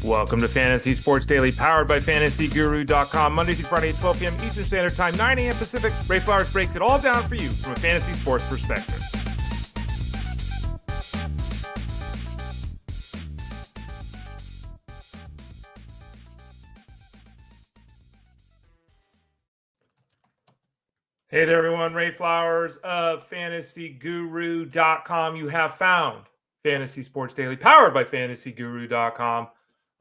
Welcome to Fantasy Sports Daily, powered by FantasyGuru.com. Monday through Friday at 12 p.m. Eastern Standard Time, 9 a.m. Pacific. Ray Flowers breaks it all down for you from a fantasy sports perspective. Hey there, everyone. Ray Flowers of FantasyGuru.com. You have found Fantasy Sports Daily, powered by FantasyGuru.com.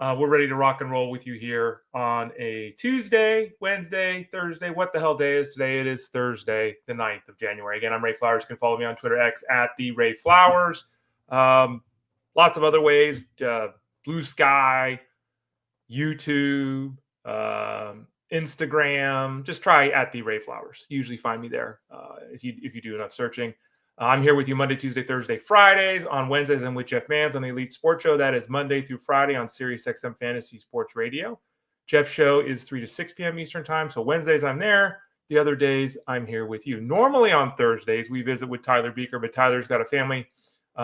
We're ready to rock and roll with you here on a Tuesday, Wednesday, Thursday. What the hell day is today? It is Thursday, the 9th of January. Again, I'm Ray Flowers. You can follow me on Twitter, X, at the Ray Flowers. Lots of other ways, Blue Sky, YouTube, Instagram. Just try at the Ray Flowers. You usually find me there if you do enough searching. I'm here with you Monday, Tuesday, Thursday, Fridays. On Wednesdays, I'm with Jeff Mans on the Elite Sports Show. That is Monday through Friday on SiriusXM Fantasy Sports Radio. Jeff's show is 3 to 6 p.m. Eastern Time. So Wednesdays, I'm there. The other days, I'm here with you. Normally on Thursdays, we visit with Tyler Beaker, but Tyler's got a family.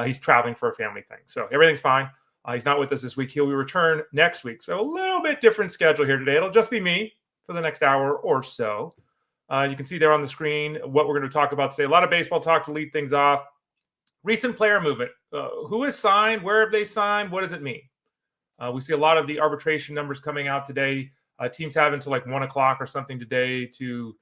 He's traveling for a family thing. So everything's fine. He's not with us this week. He'll return next week. So a little bit different schedule here today. It'll just be me for the next hour or so. You can see there on the screen what we're going to talk about today. A lot of baseball talk to lead things off. Recent player movement. Who is signed? Where have they signed? What does it mean? We see a lot of the arbitration numbers coming out today. Teams have until like 1 o'clock or something today to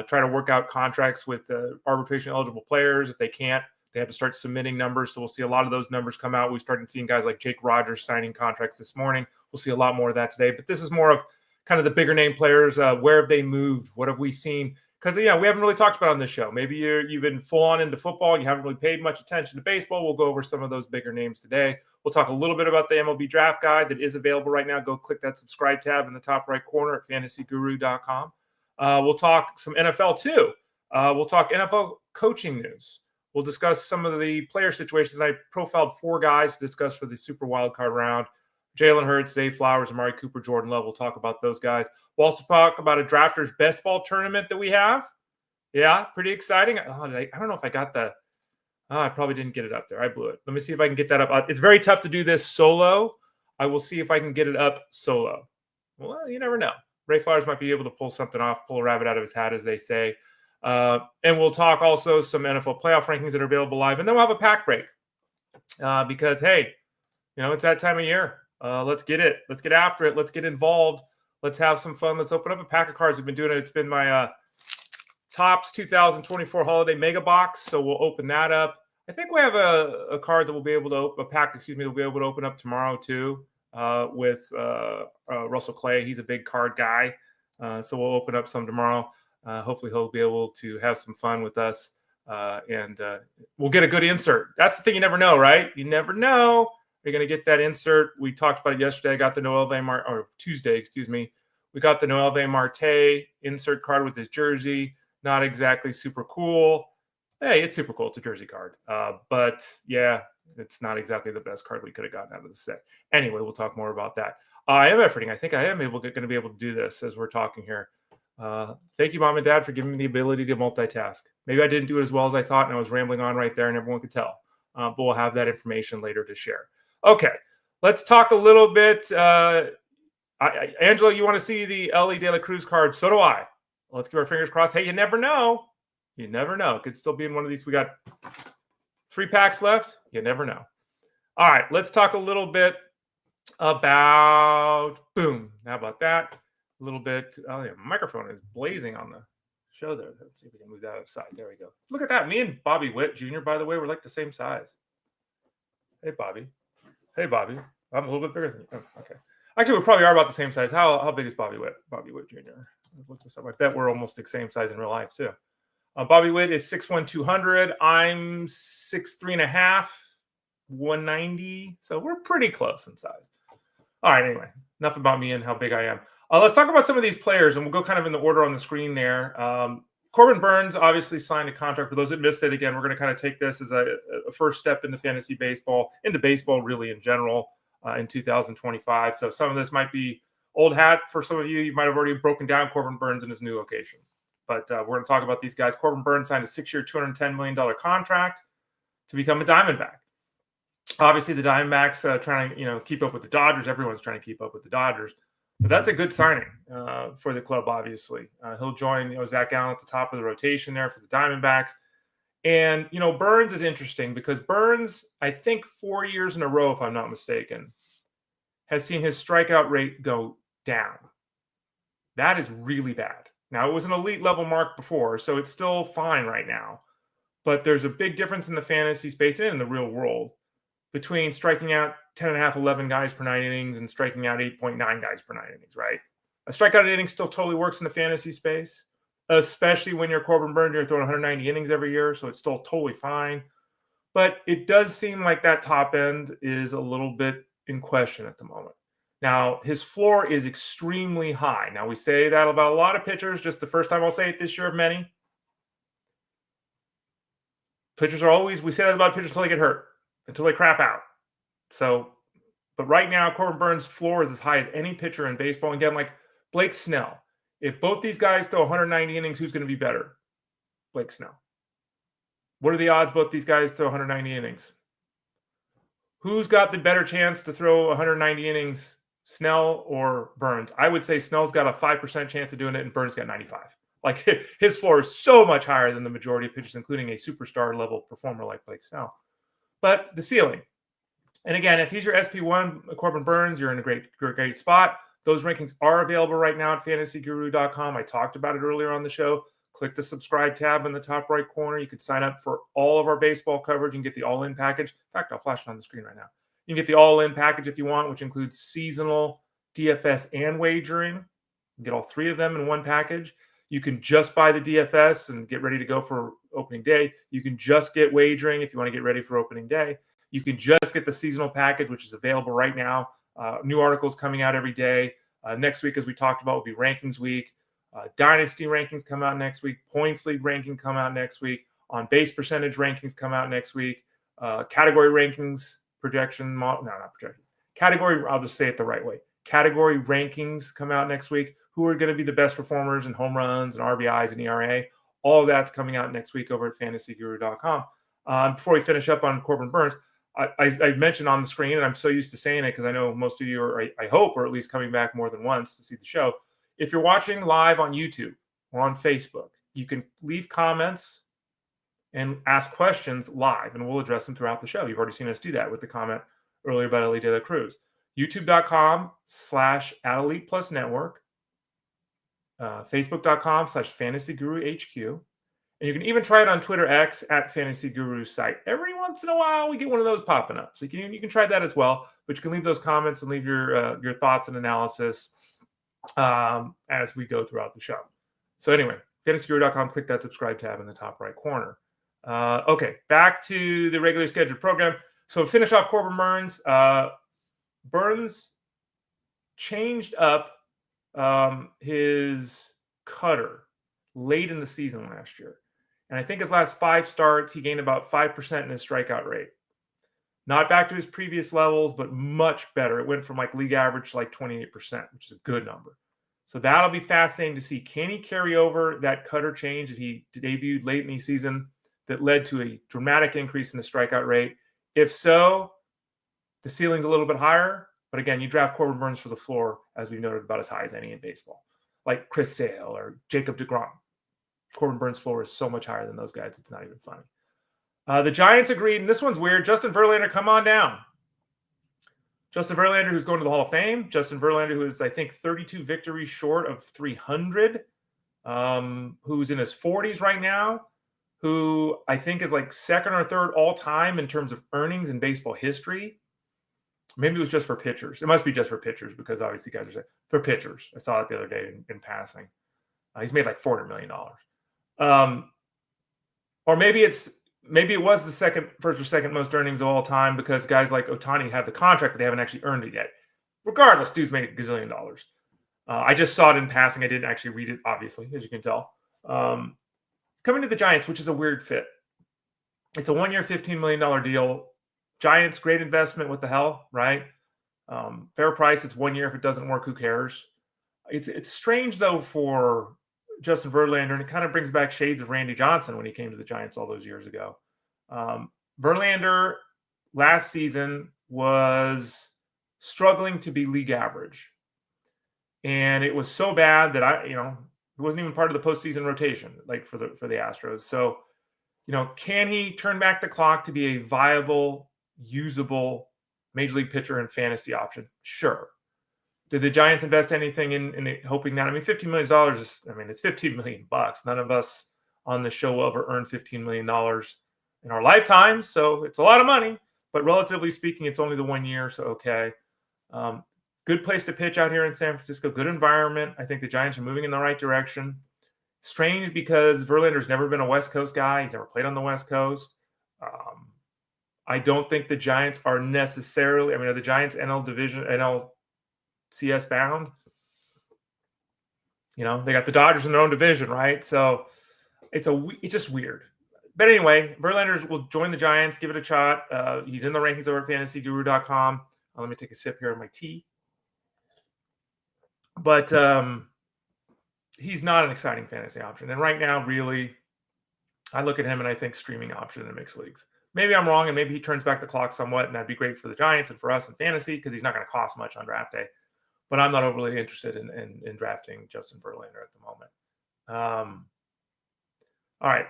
try to work out contracts with arbitration-eligible players. If they can't, they have to start submitting numbers. So we'll see a lot of those numbers come out. We've started seeing guys like Jake Rogers signing contracts this morning. We'll see a lot more of that today. But this is more of kind of the bigger name players. Where have they moved? What have we seen? Because, we haven't really talked about on this show. Maybe you've been full on into football. You haven't really paid much attention to baseball. We'll go over some of those bigger names today. We'll talk a little bit about the MLB Draft Guide that is available right now. Go click that subscribe tab in the top right corner at FantasyGuru.com. We'll talk some NFL too. We'll talk NFL coaching news. We'll discuss some of the player situations. I profiled 4 guys to discuss for the Super Wildcard round. Jalen Hurts, Zay Flowers, Amari Cooper, Jordan Love. We'll talk about those guys. We'll also talk about a drafters best ball tournament that we have. Yeah, pretty exciting. I don't know if I got the I probably didn't get it up there. I blew it. Let me see if I can get that up. It's very tough to do this solo. I will see if I can get it up solo. Well, you never know. Ray Flowers might be able to pull something off, pull a rabbit out of his hat, as they say. And we'll talk also some NFL playoff rankings that are available live. And then we'll have a pack break because, hey, it's that time of year. Let's get it. Let's get after it. Let's get involved. Let's have some fun. Let's open up a pack of cards. We've been doing it. It's been my Topps 2024 Holiday Mega Box. So we'll open that up. I think we have a card that we'll be able to open, we'll be able to open up tomorrow too with Russell Clay. He's a big card guy. So we'll open up some tomorrow. Hopefully he'll be able to have some fun with us. And we'll get a good insert. That's the thing. You never know, right? You never know. You're going to get that insert. We talked about it yesterday. I got the Tuesday, We got the Noelve Marte insert card with his jersey. Not exactly super cool. Hey, it's super cool. It's a jersey card. But yeah, it's not exactly the best card we could have gotten out of the set. Anyway, we'll talk more about that. I am efforting. I think I am going to be able to do this as we're talking here. Thank you, Mom and Dad, for giving me the ability to multitask. Maybe I didn't do it as well as I thought, and I was rambling on right there, and everyone could tell. But we'll have that information later to share. Okay, let's talk a little bit. Angela, you want to see the Ellie De La Cruz card? So do I. Let's keep our fingers crossed. Hey, you never know. You never know. It could still be in one of these. We got 3 packs left. You never know. All right, let's talk a little bit about boom. How about that? A little bit. Oh, yeah, my microphone is blazing on the show there. Let's see if we can move that aside. There we go. Look at that. Me and Bobby Witt Jr., by the way, we're like the same size. Hey, Bobby. Hey, Bobby. I'm a little bit bigger than you. Oh, okay. Actually, we probably are about the same size. How big is Bobby Witt? Bobby Witt Jr. Let's look this up. I bet we're almost the same size in real life, too. Bobby Witt is 6'1", 200. I'm 6'3.5", 190. So we're pretty close in size. All right, anyway. Enough about me and how big I am. Let's talk about some of these players, and we'll go kind of in the order on the screen there. Corbin Burns obviously signed a contract. For those that missed it, again, we're going to kind of take this as a first step into fantasy baseball, into baseball really in general in 2025. So some of this might be old hat for some of you. You might have already broken down Corbin Burns in his new location. But we're going to talk about these guys. Corbin Burns signed a 6-year, $210 million contract to become a Diamondback. Obviously, the Diamondbacks trying to keep up with the Dodgers. Everyone's trying to keep up with the Dodgers. But that's a good signing for the club, obviously. He'll join Zach Gallen at the top of the rotation there for the Diamondbacks. And, Burns is interesting because Burns, I think 4 years in a row, if I'm not mistaken, has seen his strikeout rate go down. That is really bad. Now, it was an elite level mark before, so it's still fine right now. But there's a big difference in the fantasy space and in the real world between striking out 10.5, 11 guys per 9 innings and striking out 8.9 guys per 9 innings, right? A strikeout inning still totally works in the fantasy space, especially when you're Corbin Burns, you're throwing 190 innings every year, so it's still totally fine. But it does seem like that top end is a little bit in question at the moment. Now, his floor is extremely high. Now, we say that about a lot of pitchers, just the first time I'll say it this year of many. Pitchers are always, we say that about pitchers until they get hurt, until they crap out. So, but right now, Corbin Burns' floor is as high as any pitcher in baseball. Again, like Blake Snell. If both these guys throw 190 innings, who's going to be better? Blake Snell. What are the odds both these guys throw 190 innings? Who's got the better chance to throw 190 innings, Snell or Burns? I would say Snell's got a 5% chance of doing it and Burns got 95. Like his floor is so much higher than the majority of pitchers, including a superstar level performer like Blake Snell. But the ceiling. And again, if he's your SP1, Corbin Burns, you're in a great spot. Those rankings are available right now at fantasyguru.com. I talked about it earlier on the show. Click the subscribe tab in the top right corner. You can sign up for all of our baseball coverage and get the all-in package. In fact, I'll flash it on the screen right now. You can get the all-in package if you want, which includes seasonal, DFS, and wagering. You can get all three of them in one package. You can just buy the DFS and get ready to go for opening day. You can just get wagering if you want to get ready for opening day. You can just get the seasonal package, which is available right now. New articles coming out every day. Next week, as we talked about, will be rankings week. Dynasty rankings come out next week. Points league ranking come out next week. On base percentage rankings come out next week. Category rankings category, I'll just say it the right way. Category rankings come out next week. Who are going to be the best performers in home runs and RBIs and ERA? All of that's coming out next week over at fantasyguru.com. Before we finish up on Corbin Burns, I mentioned on the screen, and I'm so used to saying it because I know most of you are, I hope, or at least coming back more than once to see the show. If you're watching live on YouTube or on Facebook, you can leave comments and ask questions live, and we'll address them throughout the show. You've already seen us do that with the comment earlier about Elite De La Cruz. YouTube.com/@ElitePlusNetwork. Facebook.com/FantasyGuruHQ. And you can even try it on Twitter X at Fantasy Guru site. Every once in a while, we get one of those popping up. So you can try that as well. But you can leave those comments and leave your thoughts and analysis as we go throughout the show. So anyway, fantasyguru.com, click that subscribe tab in the top right corner. Okay, back to the regularly scheduled program. So finish off Corbin Burns. Burns changed up his cutter late in the season last year. And I think his last 5 starts, he gained about 5% in his strikeout rate. Not back to his previous levels, but much better. It went from like league average to like 28%, which is a good number. So that'll be fascinating to see. Can he carry over that cutter change that he debuted late in the season that led to a dramatic increase in the strikeout rate? If so, the ceiling's a little bit higher. But again, you draft Corbin Burns for the floor, as we've noted, about as high as any in baseball. Like Chris Sale or Jacob deGrom. Corbin Burns' floor is so much higher than those guys, it's not even funny. The Giants agreed, and this one's weird. Justin Verlander, come on down. Justin Verlander, who's going to the Hall of Fame. Justin Verlander, who is, I think, 32 victories short of 300. Who's in his 40s right now. Who I think is like second or third all-time in terms of earnings in baseball history. Maybe it was just for pitchers. It must be just for pitchers because obviously guys are saying for pitchers. I saw it the other day in passing. He's made like $400 million. Or maybe it was the first or second most earnings of all time because guys like Ohtani have the contract, but they haven't actually earned it yet. Regardless, dude's made $1 gazillion. I just saw it in passing. I didn't actually read it, obviously, as you can tell. Coming to the Giants, which is a weird fit. It's a 1-year, $15 million deal. Giants, great investment. What the hell, right? Fair price. It's 1 year. If it doesn't work, who cares? It's strange, though, for Justin Verlander, and it kind of brings back shades of Randy Johnson when he came to the Giants all those years ago. Verlander last season was struggling to be league average. And it was so bad that it wasn't even part of the postseason rotation, like for the Astros. So, can he turn back the clock to be a viable, usable major league pitcher and fantasy option? Sure. Did the Giants invest anything in it, hoping that? I mean, $15 million is, it's $15 million. None of us on the show will ever earn $15 million in our lifetimes. So it's a lot of money, but relatively speaking, it's only the 1 year. So, okay. Good place to pitch out here in San Francisco. Good environment. I think the Giants are moving in the right direction. Strange because Verlander's never been a West Coast guy. He's never played on the West Coast. I don't think the Giants are necessarily, are the Giants NLCS bound? They got the Dodgers in their own division, right? So it's just weird. But anyway, Verlander will join the Giants. Give it a shot. He's in the rankings over at fantasyguru.com. Let me take a sip here of my tea. But he's not an exciting fantasy option. And right now, really, I look at him and I think streaming option in mixed leagues. Maybe I'm wrong, and maybe he turns back the clock somewhat, and that'd be great for the Giants and for us in fantasy because he's not going to cost much on draft day. But I'm not overly interested in drafting Justin Verlander at the moment. All right.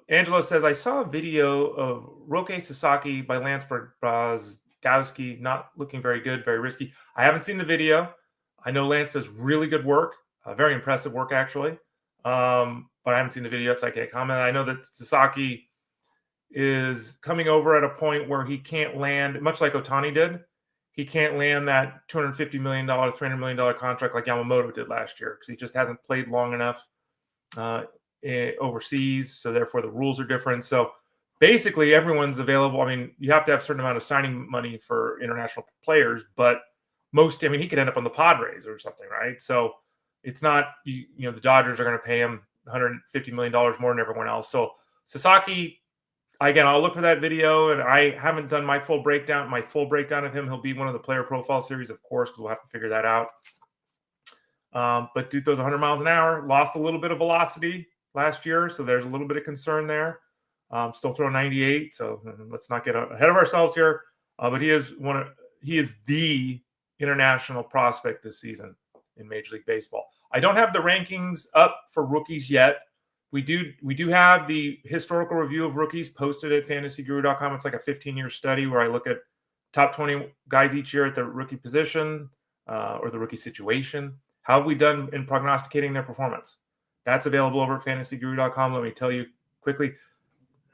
Angelo says, I saw a video of Roque Sasaki by Lance Brodowski, not looking very good, very risky. I haven't seen the video. I know Lance does really good work, very impressive work, actually. But I haven't seen the video, so I can't comment. I know that Sasaki is coming over at a point where he can't land, much like Ohtani did. He can't land that $250 million, $300 million contract like Yamamoto did last year because he just hasn't played long enough overseas. So therefore the rules are different. So basically everyone's available. You have to have a certain amount of signing money for international players, but he could end up on the Padres or something, right? So it's not, the Dodgers are going to pay him $150 million more than everyone else. So Sasaki, again, I'll look for that video, and I haven't done my full breakdown of him. He'll be one of the player profile series, of course, because we'll have to figure that out. But dude throws 100 miles an hour, lost a little bit of velocity last year, so there's a little bit of concern there. Still throwing 98, so let's not get ahead of ourselves here. But he is the international prospect this season in Major League Baseball. I don't have the rankings up for rookies yet. We do have the historical review of rookies posted at fantasyguru.com. It's like a 15-year study where I look at top 20 guys each year at the rookie position or the rookie situation. How have we done in prognosticating their performance? That's available over at fantasyguru.com. Let me tell you quickly,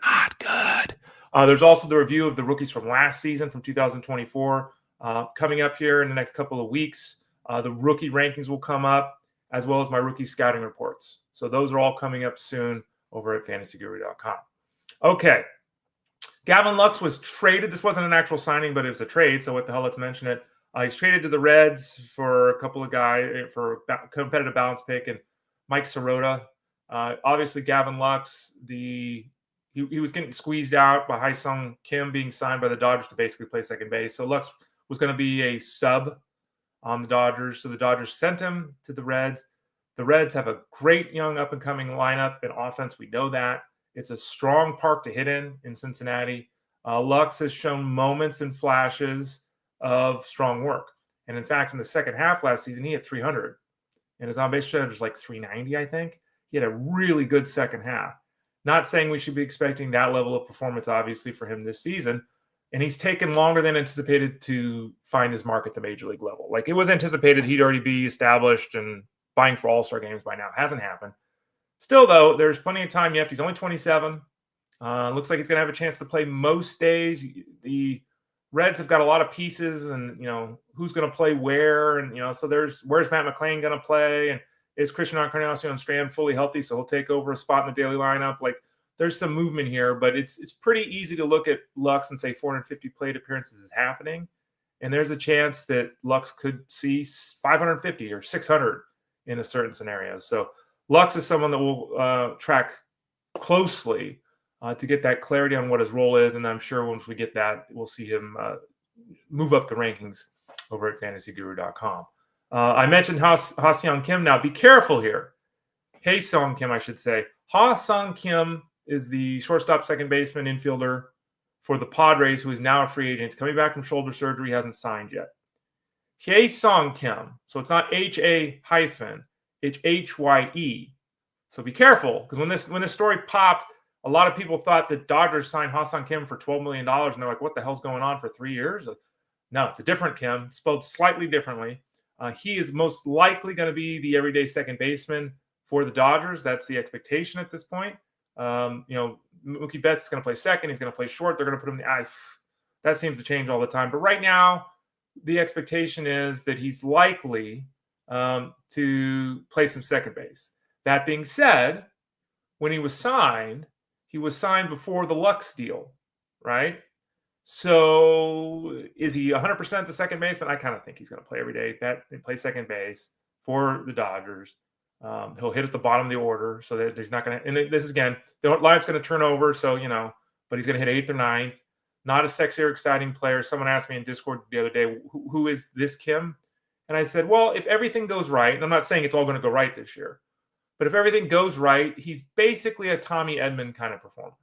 not good. There's also the review of the rookies from last season, from 2024, coming up here in the next couple of weeks. The rookie rankings will come up, as well as my rookie scouting reports. So those are all coming up soon over at fantasyguru.com. Okay. Gavin Lux was traded. This wasn't an actual signing, but it was a trade. So what the hell, let's mention it. He's traded to the Reds for a couple of guys for a competitive balance pick and Mike Sirota. Obviously, Gavin Lux, he was getting squeezed out by Hyesung Kim being signed by the Dodgers to basically play second base. So Lux was going to be a sub on the Dodgers. So the Dodgers sent him to the Reds. The Reds have a great young up-and-coming lineup and offense. We know that. It's a strong park to hit in Cincinnati. Lux has shown moments and flashes of strong work. And in fact, in the second half last season, he had 300. And his on-base percentage was like 390, I think. He had a really good second half. Not saying we should be expecting that level of performance, obviously, for him this season. And he's taken longer than anticipated to find his mark at the major league level. Like, it was anticipated he'd already be established and vying for all-star games by now. It hasn't happened. Still, though, there's plenty of time left. He's only 27. Looks like he's going to have a chance to play most days. The Reds have got a lot of pieces and, who's going to play where. And, so where's Matt McClain going to play? And is Christian Encarnacion Strand fully healthy? So he'll take over a spot in the daily lineup. Like, there's some movement here, but it's pretty easy to look at Lux and say 450 plate appearances is happening. And there's a chance that Lux could see 550 or 600 in a certain scenario. So Lux is someone that we'll track closely to get that clarity on what his role is. And I'm sure once we get that, we'll see him move up the rankings over at fantasyguru.com. I mentioned Ha-Seong Kim. Now, be careful here. Hae-Sung Kim, I should say. Ha-Seong Kim is the shortstop, second baseman, infielder for the Padres, who is now a free agent. He's coming back from shoulder surgery, hasn't signed yet. Hye-Sung Kim. So it's not H-A hyphen, it's H-Y-E. So be careful, because when this story popped, a lot of people thought that Dodgers signed Ha-Sung Kim for $12 million, and they're like, what the hell's going on for 3 years? No, it's a different Kim, spelled slightly differently. He is most likely going to be the everyday second baseman for the Dodgers. That's the expectation at this point. Mookie Betts is going to play second. He's going to play short. They're going to put him in the that seems to change all the time. But right now, the expectation is that he's likely to play some second base. That being said, when he was signed before the Lux deal, right? So is he 100% the second baseman? I kind of think he's going to play every day. Play second base for the Dodgers. He'll hit at the bottom of the order, so that he's not going to. And this is, again, the lineup's going to turn over, so but he's going to hit 8th or 9th. Not a sexy or exciting player. Someone asked me in Discord the other day, who is this Kim? And I said, well, if everything goes right, and I'm not saying it's all going to go right this year, but if everything goes right, he's basically a Tommy Edman kind of performer,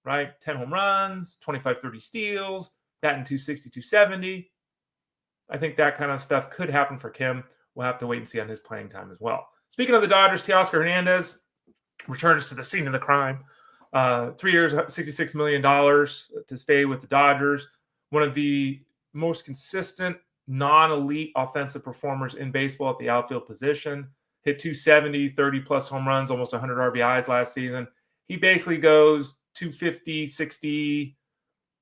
right? 10 home runs, 25, 30 steals, batting 260, 270. I think that kind of stuff could happen for Kim. We'll have to wait and see on his playing time as well. Speaking of the Dodgers, Teoscar Hernandez returns to the scene of the crime. 3 years, $66 million to stay with the Dodgers. One of the most consistent non-elite offensive performers in baseball at the outfield position. Hit 270, 30-plus home runs, almost 100 RBIs last season. He basically goes 250, 60,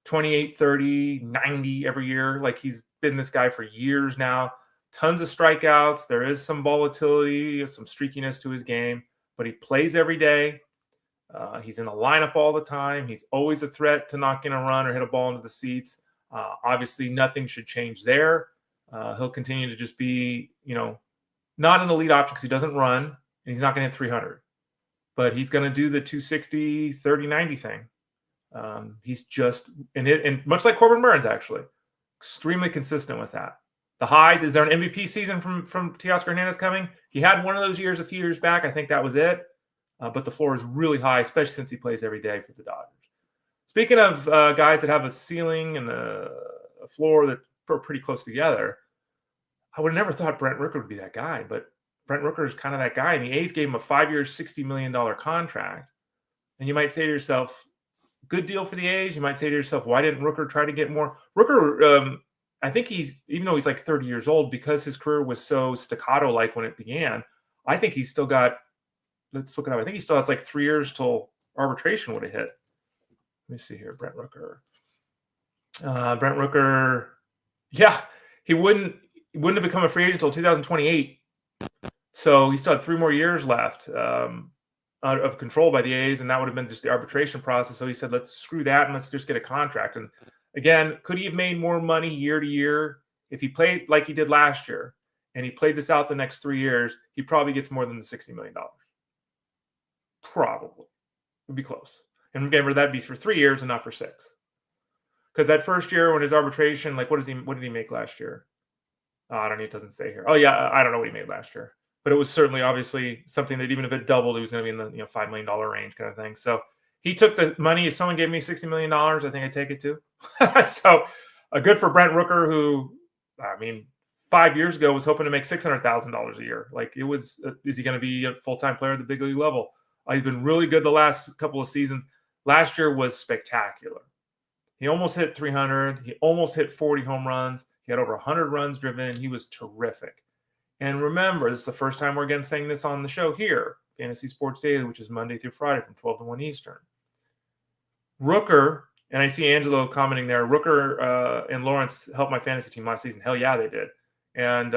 28, 30, 90 every year. Like, he's been this guy for years now. Tons of strikeouts. There is some volatility, some streakiness to his game, but he plays every day. He's in the lineup all the time. He's always a threat to knock in a run or hit a ball into the seats. Obviously, nothing should change there. He'll continue to just be, not an elite option because he doesn't run, and he's not going to hit 300. But he's going to do the 260, 30, 90 thing. He's just, and much like Corbin Burns, actually, extremely consistent with that. The highs, is there an MVP season from Teoscar Hernandez coming? He had one of those years a few years back. I think that was it. But the floor is really high, especially since he plays every day for the Dodgers. Speaking of guys that have a ceiling and a floor that are pretty close together, I would have never thought Brent Rooker would be that guy, but Brent Rooker is kind of that guy. And the A's gave him a 5-year, $60 million contract. And you might say to yourself, good deal for the A's. You might say to yourself, why didn't Rooker try to get more? Rooker, I think even though he's like 30 years old, because his career was so staccato-like when it began, I think he's still got, let's look it up. I think he still has like 3 years till arbitration would have hit. Let me see here. Brent Rooker. Yeah, he wouldn't have become a free agent until 2028. So he still had 3 more years left out of control by the A's, and that would have been just the arbitration process. So he said, let's screw that and let's just get a contract. And again, could he have made more money year to year if he played like he did last year and he played this out the next 3 years? He probably gets more than the $60 million. Probably. Would be close. And remember, that'd be for 3 years and not for 6. Because that first year when his arbitration, like what did he make last year? I don't know. It doesn't say here. Oh yeah, I don't know what he made last year. But it was certainly obviously something that even if it doubled, it was going to be in the $5 million range kind of thing. So he took the money. If someone gave me $60 million, I think I'd take it too. So good for Brent Rooker, who, 5 years ago was hoping to make $600,000 a year. Like, it was, is he going to be a full-time player at the big league level? He's been really good the last couple of seasons. Last year was spectacular. He almost hit 300. He almost hit 40 home runs. He had over 100 runs driven. He was terrific. And remember, this is the first time we're again saying this on the show here, Fantasy Sports Daily, which is Monday through Friday from 12 to 1 Eastern. Rooker, and I see Angelo commenting there, Rooker and Lawrence helped my fantasy team last season. Hell yeah, they did. And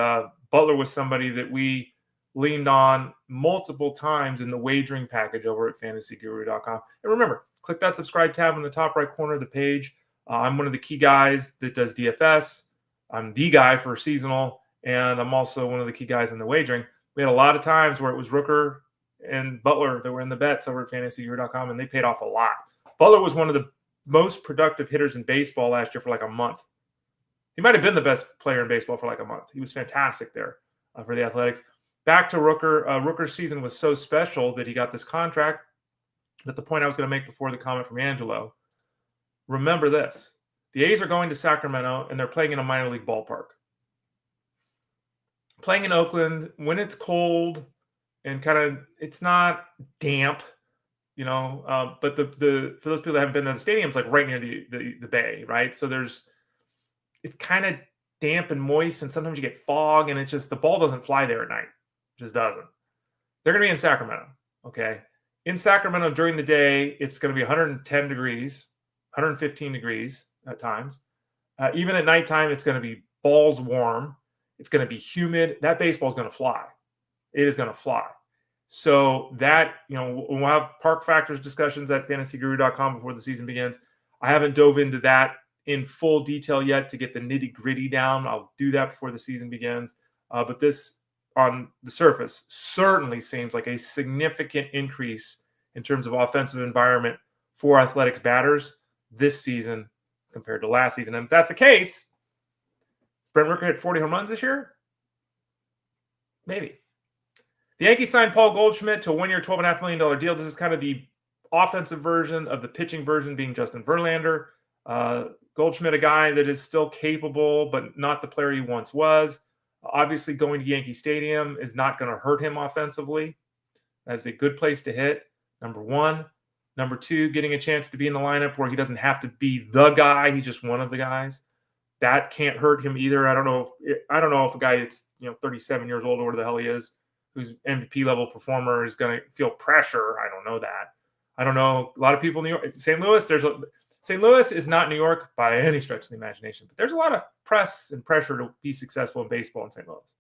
Butler was somebody that we leaned on multiple times in the wagering package over at fantasyguru.com. And remember, click that subscribe tab in the top right corner of the page. I'm one of the key guys that does DFS. I'm the guy for seasonal, and I'm also one of the key guys in the wagering. We had a lot of times where it was Rooker and Butler that were in the bets over at fantasyguru.com, and they paid off a lot. Butler was one of the most productive hitters in baseball last year for like a month. He might have been the best player in baseball for like a month. He was fantastic there for the Athletics. Back to Rooker. Rooker's season was so special that he got this contract. But the point I was going to make before the comment from Angelo, remember this. The A's are going to Sacramento, and they're playing in a minor league ballpark. Playing in Oakland, when it's cold and it's not damp, but for those people that haven't been there, the stadium's like right near the bay, right? So it's kind of damp and moist, and sometimes you get fog, and it's just the ball doesn't fly there at night. It just doesn't. They're going to be in Sacramento, okay? In Sacramento during the day, it's going to be 110 degrees, 115 degrees at times. Even at nighttime, it's going to be balls warm. It's going to be humid. That baseball is going to fly. It is going to fly. So that, we'll have park factors discussions at fantasyguru.com before the season begins. I haven't dove into that in full detail yet to get the nitty gritty down. I'll do that before the season begins. But this, on the surface, certainly seems like a significant increase in terms of offensive environment for athletics batters this season compared to last season. And if that's the case, Brent Rooker hit 40 home runs this year? Maybe. The Yankees signed Paul Goldschmidt to a one-year, $12.5 million deal. This is kind of the offensive version of the pitching version being Justin Verlander. Goldschmidt, a guy that is still capable, but not the player he once was. Obviously, going to Yankee Stadium is not going to hurt him offensively. That's a good place to hit, number one. Number two, getting a chance to be in the lineup where he doesn't have to be the guy. He's just one of the guys. That can't hurt him either. I don't know if a guy that's 37 years old or whatever the hell he is, who's MVP level performer, is going to feel pressure. I don't know that. I don't know. A lot of people in New York, St. Louis is not New York by any stretch of the imagination, but there's a lot of press and pressure to be successful in baseball in St. Louis.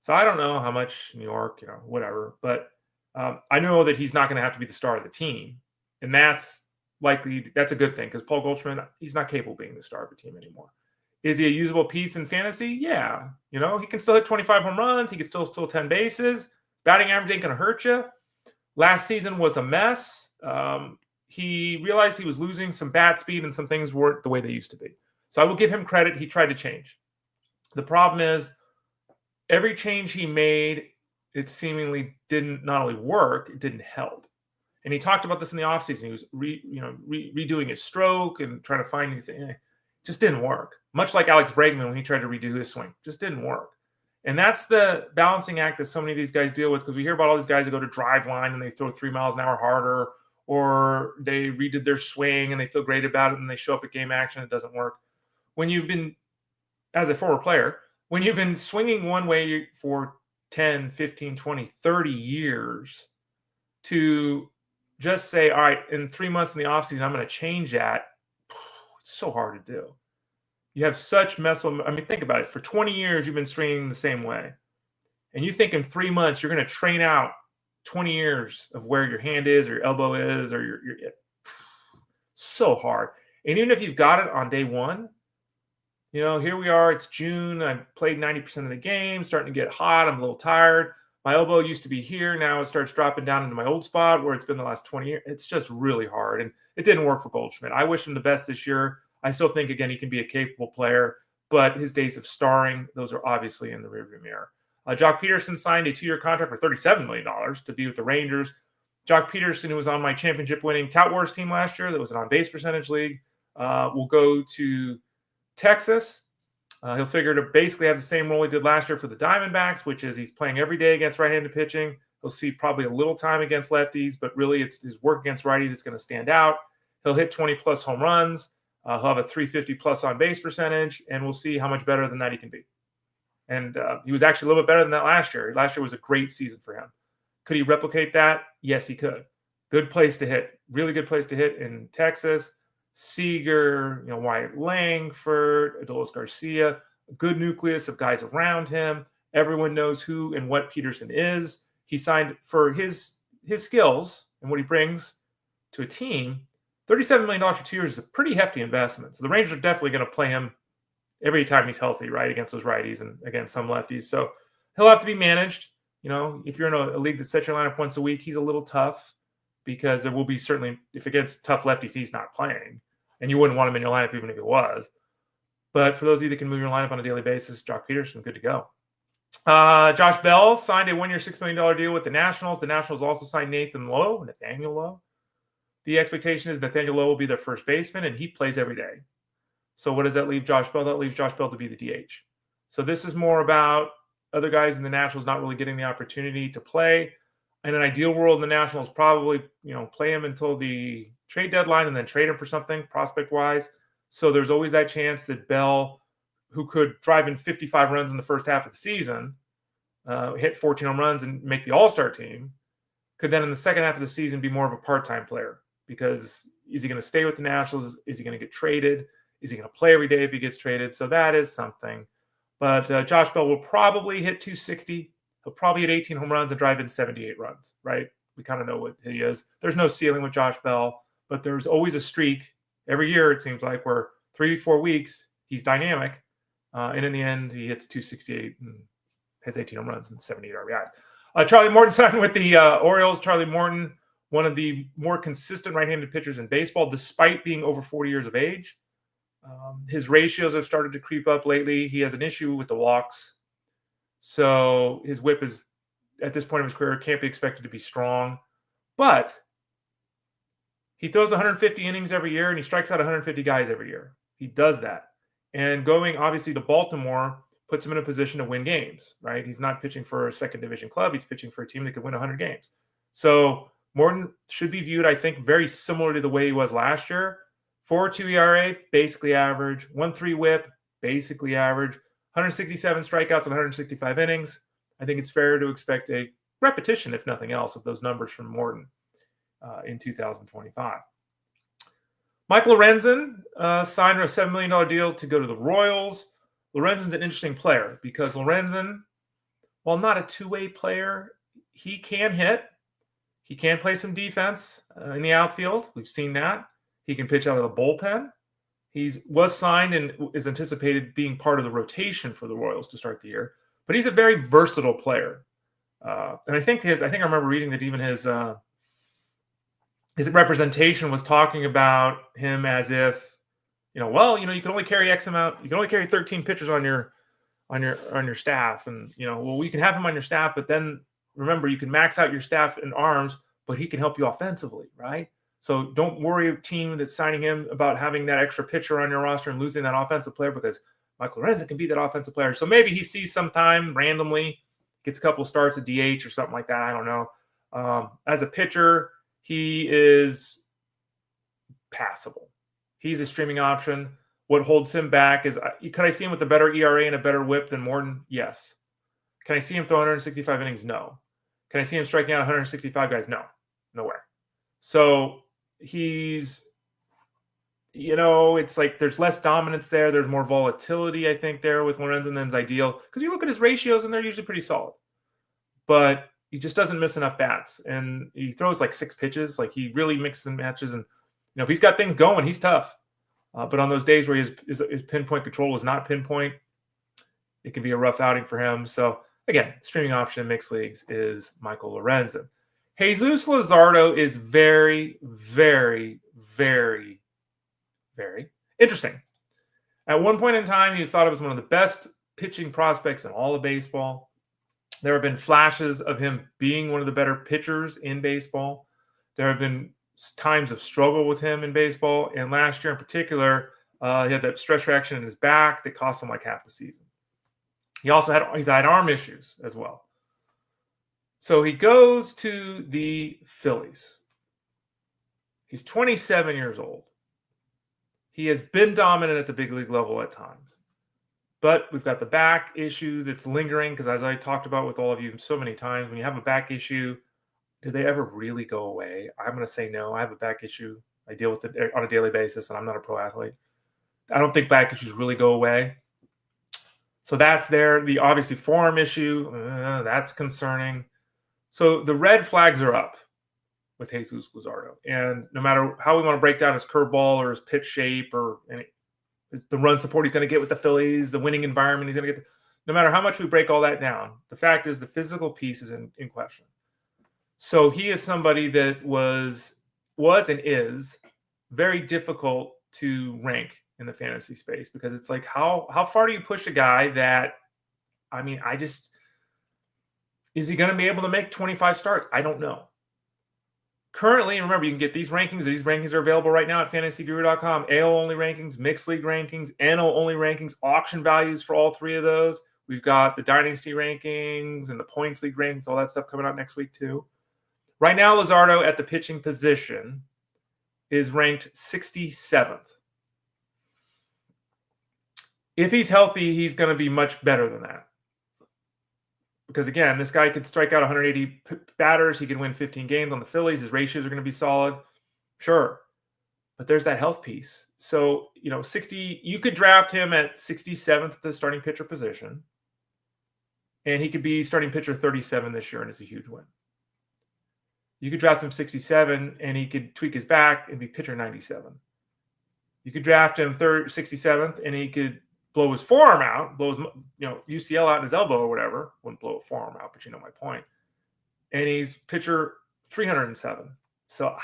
So I don't know how much New York, whatever, but I know that he's not going to have to be the star of the team, and that's a good thing because Paul Goldschmidt, he's not capable of being the star of the team anymore. Is he a usable piece in fantasy? Yeah. He can still hit 25 home runs. He can still 10 bases. Batting average ain't going to hurt you. Last season was a mess. He realized he was losing some bat speed and some things weren't the way they used to be. So I will give him credit. He tried to change. The problem is every change he made, it seemingly didn't not only work, it didn't help. And he talked about this in the offseason. He was redoing his stroke and trying to find new things. Just didn't work. Much like Alex Bregman when he tried to redo his swing. Just didn't work. And that's the balancing act that so many of these guys deal with, because we hear about all these guys that go to drive line and they throw 3 miles an hour harder, or they redid their swing and they feel great about it and they show up at game action, it doesn't work. When you've been, as a former player, when you've been swinging one way for 10, 15, 20, 30 years, to just say, all right, in 3 months in the offseason, I'm going to change that. It's so hard to do. You have such think about it. For 20 years, you've been swinging the same way. And you think in 3 months, you're going to train out 20 years of where your hand is or your elbow is or your so hard. And even if you've got it on day one, here we are, it's June. I've played 90% of the game, starting to get hot. I'm a little tired. My elbow used to be here. Now it starts dropping down into my old spot where it's been the last 20 years. It's just really hard. And it didn't work for Goldschmidt. I wish him the best this year. I still think, again, he can be a capable player, but his days of starring, those are obviously in the rearview mirror. Jock Pederson signed a 2-year contract for $37 million to be with the Rangers. Jock Pederson, who was on my championship-winning Tout Wars team last year, that was an on-base percentage league, will go to Texas. He'll figure to basically have the same role he did last year for the Diamondbacks, which is he's playing every day against right-handed pitching. He'll see probably a little time against lefties, but really it's his work against righties that's going to stand out. He'll hit 20-plus home runs. He'll have a 350-plus on-base percentage, and we'll see how much better than that he can be. And he was actually a little bit better than that last year. Last year was a great season for him. Could he replicate that? Yes, he could. Good place to hit. Really good place to hit in Texas. Seager, Wyatt Langford, Adolis Garcia, a good nucleus of guys around him. Everyone knows who and what Pederson is. He signed for his skills and what he brings to a team. $37 million for 2 years is a pretty hefty investment. So the Rangers are definitely going to play him every time he's healthy, right, against those righties and against some lefties. So he'll have to be managed. If you're in a league that sets your lineup once a week, he's a little tough because there will be certainly, if against tough lefties, he's not playing. And you wouldn't want him in your lineup even if he was. But for those of you that can move your lineup on a daily basis, Jock Pederson, good to go. Josh Bell signed a 1-year, $6 million deal with the Nationals. The Nationals also signed Nathaniel Lowe. the expectation is Nathaniel Lowe will be their first baseman, and he plays every day. So what does that leave Josh Bell? That leaves Josh Bell to be the DH. So this is more about other guys in the Nationals not really getting the opportunity to play. In an ideal world, the Nationals probably, play him until the trade deadline and then trade him for something prospect-wise. So there's always that chance that Bell, who could drive in 55 runs in the first half of the season, hit 14 home runs and make the All-Star team, could then in the second half of the season be more of a part-time player. Because is he going to stay with the Nationals? Is he going to get traded? Is he going to play every day if he gets traded? So that is something. But Josh Bell will probably hit 260. He'll probably hit 18 home runs and drive in 78 runs, right? We kind of know what he is. There's no ceiling with Josh Bell, but there's always a streak every year, it seems like, where 3-4 weeks he's dynamic. And in the end, he hits 268 and has 18 home runs and 78 RBIs. Charlie Morton signed with the Orioles. Charlie Morton, one of the more consistent right-handed pitchers in baseball, despite being over 40 years of age. His ratios have started to creep up lately. He has an issue with the walks. So his whip is, at this point of his career, can't be expected to be strong. But he throws 150 innings every year, and he strikes out 150 guys every year. He does that. And going, obviously, to Baltimore puts him in a position to win games, right? He's not pitching for a second division club. He's pitching for a team that could win 100 games. So Morton should be viewed, I think, very similar to the way he was last year. 4.2 ERA, basically average. 1.3 whip, basically average. 167 strikeouts and 165 innings. I think it's fair to expect a repetition, if nothing else, of those numbers from Morton in 2025. Michael Lorenzen signed a $7 million deal to go to the Royals. Lorenzen's an interesting player because Lorenzen, while not a two-way player, he can hit. He can play some defense in the outfield. We've seen that. He can pitch out of the bullpen. He was signed and is anticipated being part of the rotation for the Royals to start the year. But he's a very versatile player. And I think I remember reading that even his representation was talking about him as if, you can only carry X amount. You can only carry 13 pitchers on your staff. And, we can have him on your staff, but then remember, you can max out your staff in arms, but he can help you offensively, right? So don't worry, a team that's signing him, about having that extra pitcher on your roster and losing that offensive player, because Michael Lorenzen can be that offensive player. So maybe he sees some time randomly, gets a couple starts at DH or something like that. I don't know. As a pitcher, he is passable. He's a streaming option. What holds him back is, can I see him with a better ERA and a better whip than Morton? Yes. Can I see him throw 165 innings? No. Can I see him striking out 165 guys? No. Nowhere. So he's, it's like there's less dominance there. There's more volatility, I think, there with Lorenzen than is ideal. Because you look at his ratios, and they're usually pretty solid. But he just doesn't miss enough bats. And he throws like 6 pitches. Like, he really mixes and matches. And, if he's got things going, he's tough. But on those days where his pinpoint control is not pinpoint, it can be a rough outing for him. So, again, streaming option in mixed leagues is Michael Lorenzen. Jesus Luzardo is very, very, very, very interesting. At one point in time, he was thought of as one of the best pitching prospects in all of baseball. There have been flashes of him being one of the better pitchers in baseball. There have been times of struggle with him in baseball. And last year in particular, he had that stress reaction in his back that cost him like half the season. He's had arm issues as well. So he goes to the Phillies. He's 27 years old. He has been dominant at the big league level at times. But we've got the back issue that's lingering, because as I talked about with all of you so many times, when you have a back issue, do they ever really go away? I'm going to say no. I have a back issue. I deal with it on a daily basis, and I'm not a pro athlete. I don't think back issues really go away. So that's there. The obviously forearm issue, that's concerning. So the red flags are up with Jesus Luzardo. And no matter how we want to break down his curveball or his pitch shape or the run support he's going to get with the Phillies, the winning environment he's going to get, no matter how much we break all that down, the fact is the physical piece is in question. So he is somebody that was and is very difficult to rank in the fantasy space, because it's like, how far do you push a guy that, is he going to be able to make 25 starts? I don't know. Currently, remember, you can get these rankings. These rankings are available right now at fantasyguru.com. AL-only rankings, mixed league rankings, NL-only rankings, auction values for all three of those. We've got the dynasty rankings and the points league rankings, all that stuff coming out next week too. Right now, Luzardo at the pitching position is ranked 67th. If he's healthy, he's going to be much better than that. Because, again, this guy could strike out 180 batters. He can win 15 games on the Phillies. His ratios are going to be solid. Sure. But there's that health piece. So, 60, you could draft him at 67th, the starting pitcher position. And he could be starting pitcher 37 this year, and it's a huge win. You could draft him 67, and he could tweak his back and be pitcher 97. You could draft him 67th, and he could blow his forearm out, blow his UCL out in his elbow or whatever. Wouldn't blow a forearm out, but you know my point. And he's pitcher 307. So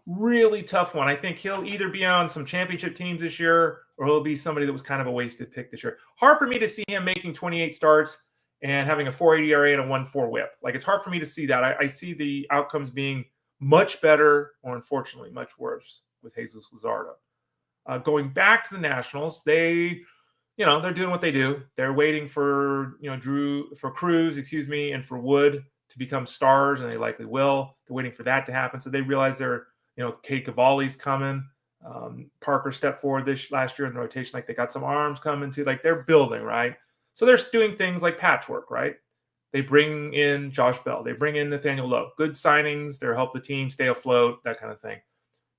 really tough one. I think he'll either be on some championship teams this year or he'll be somebody that was kind of a wasted pick this year. Hard for me to see him making 28 starts and having a 4.80 ERA and a 1.4 whip. Like, it's hard for me to see that. I see the outcomes being much better or, unfortunately, much worse with Jesus Luzardo. Going back to the Nationals, they're doing what they do. They're waiting for, Cruz, and for Wood to become stars, and they likely will. They're waiting for that to happen. So they realize Kate Cavalli's coming. Parker stepped forward last year in the rotation. Like, they got some arms coming too. Like, they're building, right? So they're doing things like patchwork, right? They bring in Josh Bell. They bring in Nathaniel Lowe. Good signings. They'll help the team stay afloat, that kind of thing.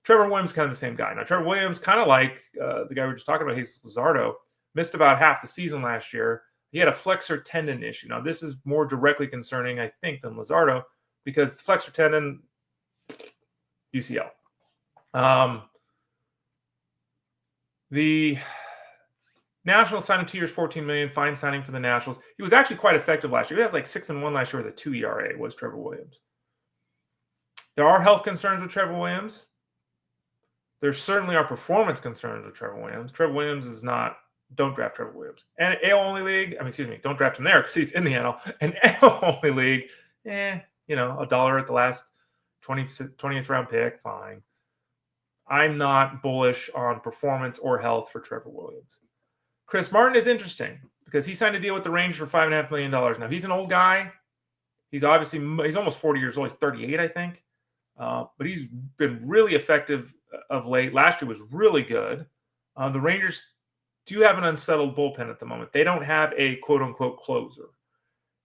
Trevor Williams kind of the same guy. Now, Trevor Williams, kind of like the guy we were just talking about, Jesus Luzardo, missed about half the season last year. He had a flexor tendon issue. Now, this is more directly concerning, I think, than Luzardo, because the flexor tendon, UCL. The Nationals signed him 2 years, $14 million. Fine signing for the Nationals. He was actually quite effective last year. He had like 6-1 last year with a 2 ERA. Was Trevor Williams. There are health concerns with Trevor Williams. There certainly are performance concerns with Trevor Williams. Trevor Williams is not. Don't draft Trevor Williams. And AL only league. Don't draft him there because he's in the NL. An AL only league. $1 at the last 20th round pick. Fine. I'm not bullish on performance or health for Trevor Williams. Chris Martin is interesting because he signed a deal with the Rangers for $5.5 million. Now, he's an old guy. He's almost 40 years old. He's 38, I think. But he's been really effective of late. Last year was really good. The Rangers do have an unsettled bullpen at the moment. They don't have a quote-unquote closer.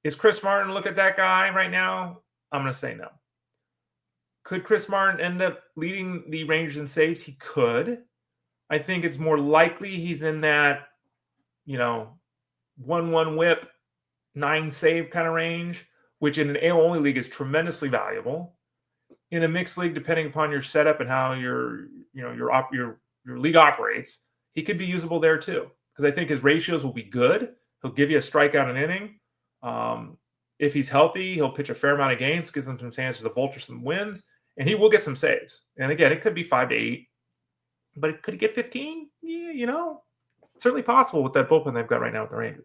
Is Chris Martin look at that guy right now? I'm going to say no. Could Chris Martin end up leading the Rangers in saves? He could. I think it's more likely he's in that, 1-1 whip, 9 save kind of range, which in an AL-only league is tremendously valuable. In a mixed league, depending upon your setup and how your league operates, he could be usable there too. Because I think his ratios will be good. He'll give you a strikeout an inning. If he's healthy, he'll pitch a fair amount of games, gives him some chances to vulture some wins, and he will get some saves. And again, it could be 5 to 8, but could he get 15? Yeah, certainly possible with that bullpen they've got right now with the Rangers.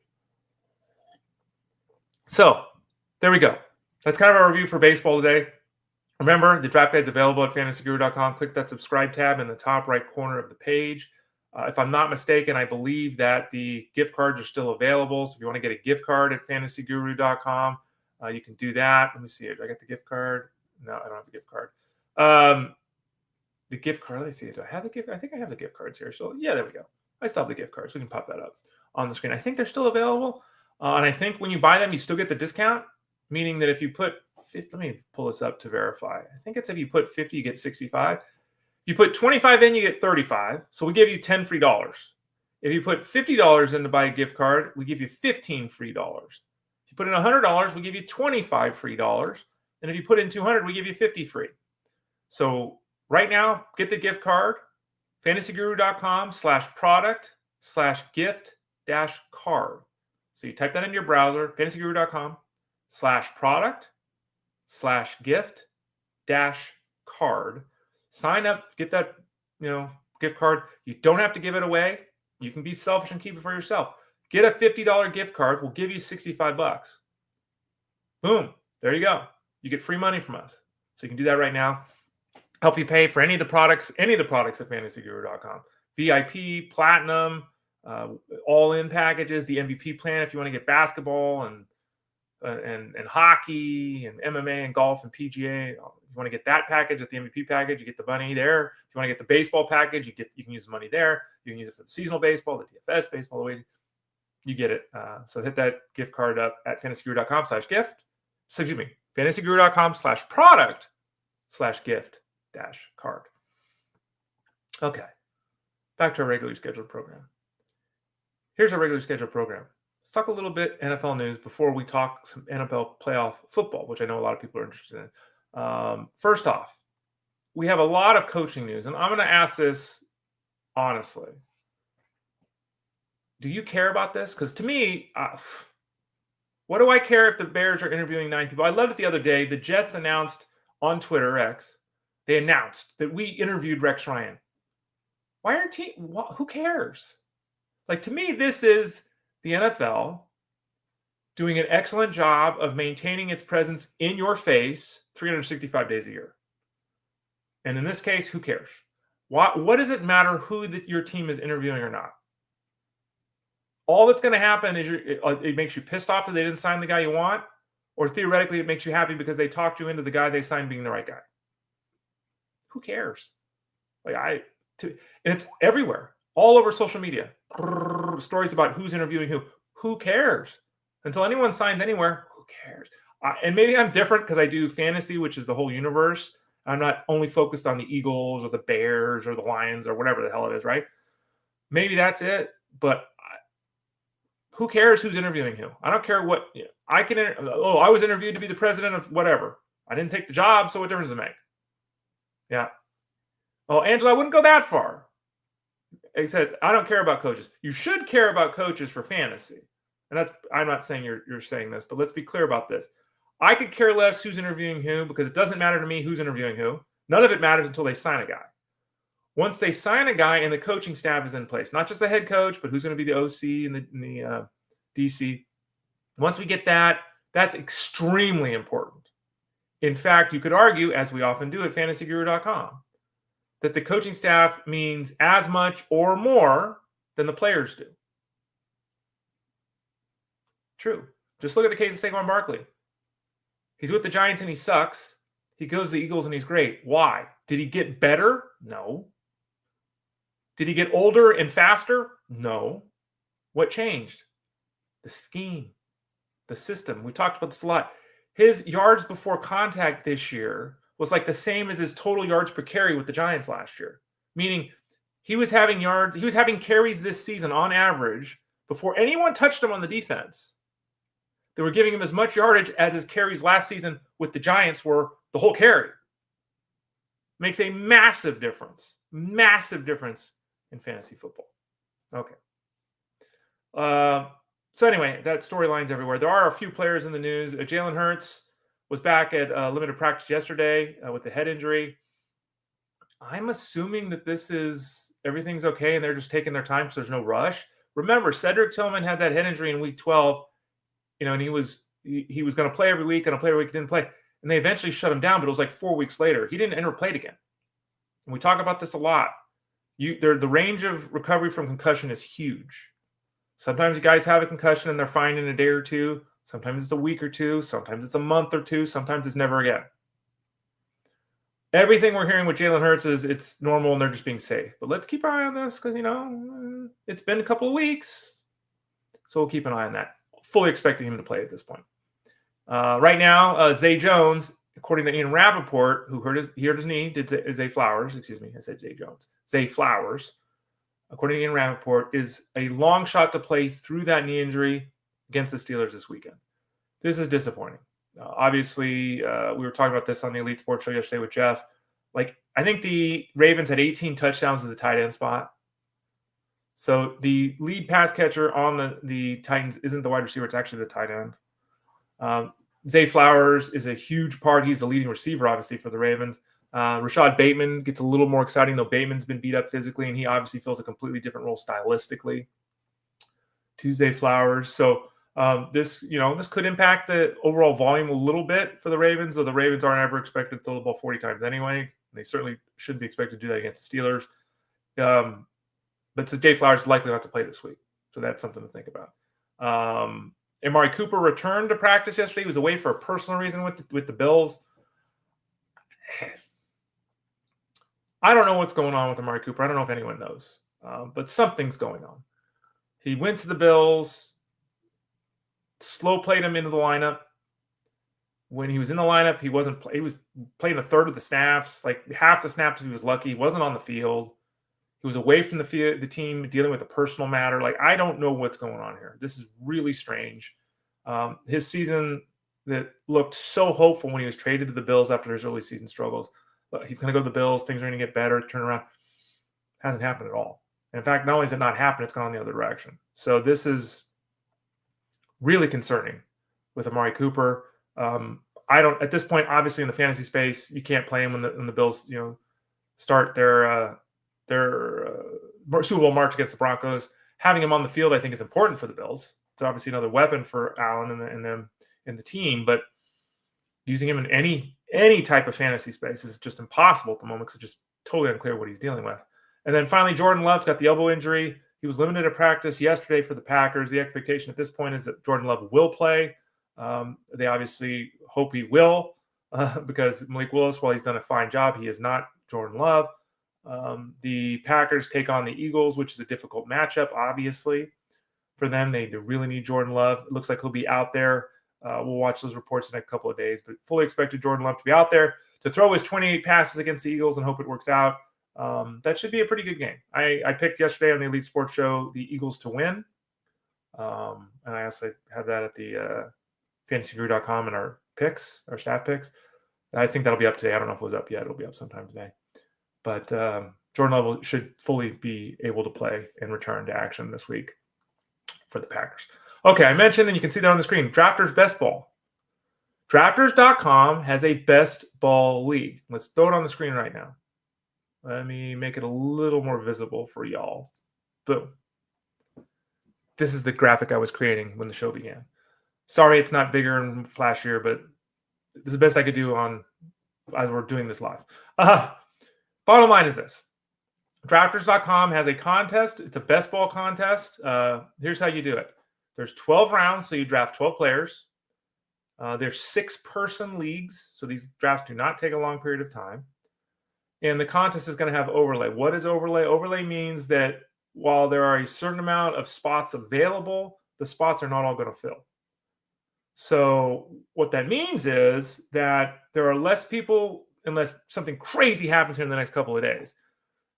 So there we go. That's kind of our review for baseball today. Remember, the draft guide's available at fantasyguru.com. Click that subscribe tab in the top right corner of the page. If I'm not mistaken, I believe that the gift cards are still available. So if you want to get a gift card at fantasyguru.com, you can do that. Let me see. Do I get the gift card? No, I don't have the gift card. The gift card, let's see. Do I have the gift? I think I have the gift cards here. So yeah, there we go. I still have the gift cards. We can pop that up on the screen. I think they're still available. And I think when you buy them, you still get the discount, meaning that if you put, let me pull this up to verify. I think it's if you put 50, you get 65. If you put 25 in, you get 35. So we give you $10 free. If you put $50 in to buy a gift card, we give you $15 free. If you put in $100, we give you $25 free. And if you put in $200, we give you $50 free. So right now, get the gift card, fantasyguru.com/product/gift-card. So you type that into your browser, fantasyguru.com/product/gift-card. Sign up, get that, gift card. You don't have to give it away. You can be selfish and keep it for yourself. Get a $50 gift card. We'll give you $65. Boom. There you go. You get free money from us. So you can do that right now. Help you pay for any of the products at fantasyguru.com. VIP, platinum, all-in packages, the MVP plan if you want to get basketball and hockey and MMA and golf and PGA. If you want to get that package at the MVP package, you get the money there. If you want to get the baseball package, you can use the money there. You can use it for the seasonal baseball, the DFS baseball, the way you get it. So hit that gift card up at fantasyguru.com/gift. So excuse me, fantasyguru.com/product/gift-card. Okay, back to our regularly scheduled program. Here's our regularly scheduled program. Let's talk a little bit NFL news before we talk some NFL playoff football, which I know a lot of people are interested in. First off, we have a lot of coaching news, and I'm going to ask this honestly. Do you care about this? Because to me, what do I care if the Bears are interviewing 9 people? I loved it the other day. The Jets announced on Twitter, X, they announced that we interviewed Rex Ryan. Why aren't who cares? Like, to me, this is the NFL doing an excellent job of maintaining its presence in your face 365 days a year. And in this case, who cares? What does it matter who your team is interviewing or not? All that's going to happen is it makes you pissed off that they didn't sign the guy you want, or theoretically it makes you happy because they talked you into the guy they signed being the right guy. Who cares? And it's everywhere, all over social media. Stories about who's interviewing who. Who cares? Until anyone signs anywhere, who cares? And maybe I'm different because I do fantasy, which is the whole universe. I'm not only focused on the Eagles or the Bears or the Lions or whatever the hell it is, right? Maybe that's it. But who cares who's interviewing who? I don't care what I can. I was interviewed to be the president of whatever. I didn't take the job, so what difference does it make? Yeah. Oh, Angela, I wouldn't go that far. It says, I don't care about coaches. You should care about coaches for fantasy. And I'm not saying you're saying this, but let's be clear about this. I could care less who's interviewing who because it doesn't matter to me who's interviewing who. None of it matters until they sign a guy. Once they sign a guy and the coaching staff is in place, not just the head coach, but who's going to be the OC and the DC. Once we get that, that's extremely important. In fact, you could argue, as we often do at fantasyguru.com, that the coaching staff means as much or more than the players do. True. Just look at the case of Saquon Barkley. He's with the Giants and he sucks. He goes to the Eagles and he's great. Why? Did he get better? No. Did he get older and faster? No. What changed? The scheme, the system. We talked about this a lot. His yards before contact this year was like the same as his total yards per carry with the Giants last year. Meaning he was having carries this season on average before anyone touched him on the defense. They were giving him as much yardage as his carries last season with the Giants were the whole carry. Makes a massive difference in fantasy football. Okay. So anyway, that storyline's everywhere. There are a few players in the news. Jalen Hurts was back at limited practice yesterday with a head injury. I'm assuming that everything's okay and they're just taking their time because there's no rush. Remember, Cedric Tillman had that head injury in week 12, and he was going to play every week, didn't play. And they eventually shut him down, but it was like 4 weeks later. He didn't enter played again. And we talk about this a lot. The range of recovery from concussion is huge. Sometimes guys have a concussion and they're fine in a day or two. Sometimes it's a week or two. Sometimes it's a month or two. Sometimes it's never again. Everything we're hearing with Jalen Hurts is it's normal and they're just being safe. But let's keep our eye on this because, it's been a couple of weeks. So we'll keep an eye on that. Fully expecting him to play at this point. Right now, Zay Jones, according to Ian Rappaport, who hurt his knee, Zay Flowers, excuse me, I said Zay Jones. Zay Flowers, according to Ian Rappaport, is a long shot to play through that knee injury against the Steelers this weekend. This is disappointing. Obviously, we were talking about this on the Elite Sports Show yesterday with Jeff. I think the Ravens had 18 touchdowns at the tight end spot. So the lead pass catcher on the Titans isn't the wide receiver. It's actually the tight end. Zay Flowers is a huge part. He's the leading receiver, obviously, for the Ravens. Rashad Bateman gets a little more exciting, though Bateman's been beat up physically, and he obviously fills a completely different role stylistically to Zay Flowers. So This could impact the overall volume a little bit for the Ravens, though the Ravens aren't ever expected to throw the ball 40 times anyway. They certainly shouldn't be expected to do that against the Steelers. But Dave Flowers is likely not to play this week, so that's something to think about. Amari Cooper returned to practice yesterday. He was away for a personal reason with the Bills. I don't know what's going on with Amari Cooper. I don't know if anyone knows, but something's going on. He went to the Bills, slow played him into the lineup. When he was in the lineup, he was playing a third of the snaps, like half the snaps if he was lucky. He wasn't on the field. He was away from the team dealing with a personal matter. Like, I don't know what's going on here. This is really strange. His season that looked so hopeful when he was traded to the Bills after his early season struggles. But he's going to go to the Bills. Things are going to get better, turn around. Hasn't happened at all. In fact, not only has it not happened, it's gone the other direction. So this is really concerning with Amari Cooper. At this point, obviously in the fantasy space, you can't play him when the Bills, start their Super Bowl march against the Broncos. Having him on the field, I think, is important for the Bills. It's obviously another weapon for Allen and the team, but using him in any type of fantasy space is just impossible at the moment because it's just totally unclear what he's dealing with. And then finally, Jordan Love's got the elbow injury. He was limited to practice yesterday for the Packers. The expectation at this point is that Jordan Love will play. They obviously hope he will because Malik Willis, while he's done a fine job, he is not Jordan Love. The Packers take on the Eagles, which is a difficult matchup, obviously. For them, they really need Jordan Love. It looks like he'll be out there. We'll watch those reports in a couple of days, but fully expected Jordan Love to be out there to throw his 28 passes against the Eagles and hope it works out. That should be a pretty good game. I picked yesterday on the Elite Sports Show the Eagles to win. And I also have that at the fantasyview.com and our staff picks. I think that'll be up today. I don't know if it was up yet. It'll be up sometime today. But Jordan Love should fully be able to play and return to action this week for the Packers. Okay, I mentioned, and you can see that on the screen, Drafters Best Ball. Drafters.com has a best ball league. Let's throw it on the screen right now. Let me make it a little more visible for y'all. Boom. This is the graphic I was creating when the show began. Sorry it's not bigger and flashier, but this is the best I could do as we're doing this live. Bottom line is this. Drafters.com has a contest. It's a best ball contest. Here's how you do it. There's 12 rounds, so you draft 12 players. There's 6-person leagues, so these drafts do not take a long period of time. And the contest is going to have overlay. What is overlay? Overlay means that while there are a certain amount of spots available, the spots are not all going to fill. So what that means is that there are less people, unless something crazy happens here in the next couple of days.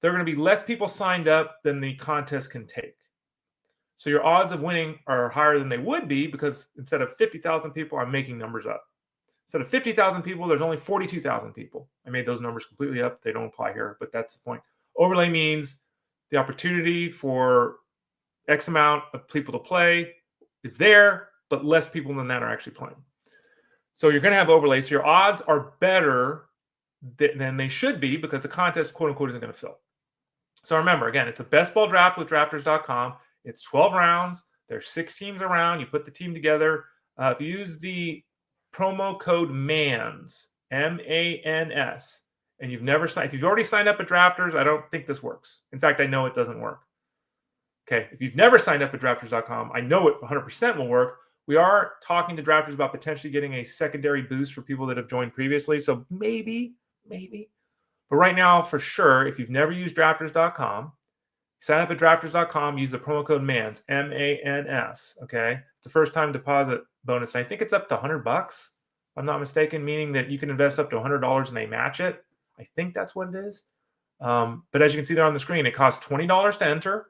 There are going to be less people signed up than the contest can take. So your odds of winning are higher than they would be because instead of 50,000 people, I'm making numbers up. Instead of 50,000 people, there's only 42,000 people. I made those numbers completely up. They don't apply here, but that's the point. Overlay means the opportunity for X amount of people to play is there, but less people than that are actually playing. So you're going to have overlay. So your odds are better than they should be because the contest, quote unquote, isn't going to fill. So remember, again, it's a best ball draft with drafters.com. It's 12 rounds. There's 6 teams around. You put the team together. If you use the promo code MANS, M-A-N-S, and if you've already signed up at Drafters, I don't think this works. In fact, I know it doesn't work. Okay, if you've never signed up at Drafters.com, I know it 100% will work. We are talking to Drafters about potentially getting a secondary boost for people that have joined previously, so maybe. But right now, for sure, if you've never used Drafters.com, sign up at Drafters.com, use the promo code MANS, M-A-N-S, okay? It's a first-time deposit bonus, and I think it's up to $100, if I'm not mistaken, meaning that you can invest up to $100 and they match it. I think that's what it is. But as you can see there on the screen, it costs $20 to enter.